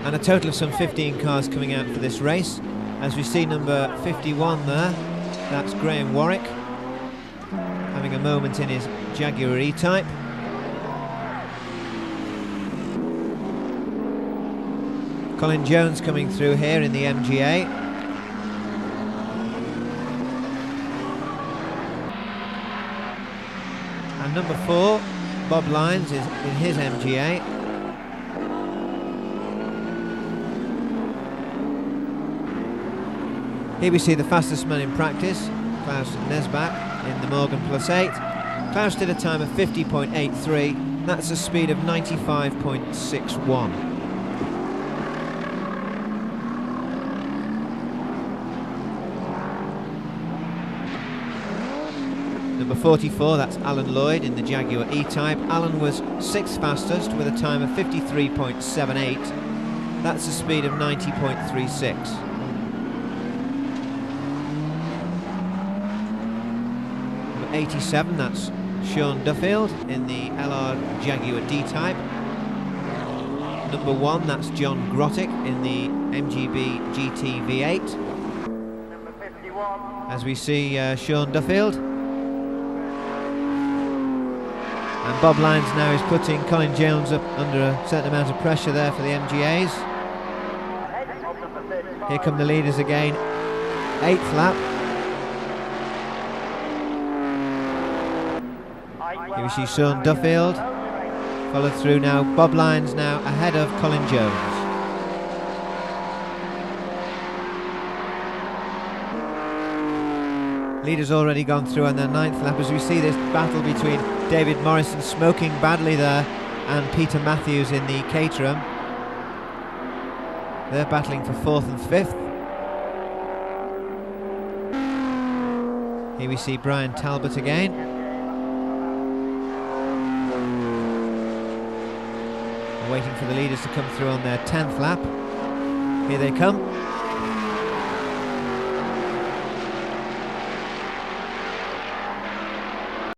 And a total of some 15 cars coming out for this race. As we see number 51 there, that's Graham Warwick, having a moment in his Jaguar E-Type. Colin Jones coming through here in the MGA. And number 4, Bob Lyons, is in his MGA. Here we see the fastest man in practice, Klaus Nesbach, in the Morgan Plus 8. Klaus did a time of 50.83, that's a speed of 95.61. Number 44, that's Alan Lloyd in the Jaguar E-Type. Alan was 6th fastest with a time of 53.78. That's a speed of 90.36. Number 87, that's Sean Duffield in the LR Jaguar D-Type. Number 1, that's John Grottick in the MGB GT V8. Number 51. As we see Sean Duffield. And Bob Lyons now is putting Colin Jones up under a certain amount of pressure there for the MGAs. Here come the leaders again. 8th lap. Here we see Sean Duffield. Followed through now. Bob Lyons now ahead of Colin Jones. Leaders already gone through on their 9th lap as we see this battle between David Morrison smoking badly there and Peter Matthews in the Caterham. They're battling for 4th and 5th. Here we see Brian Talbot again. Waiting for the leaders to come through on their 10th lap. Here they come.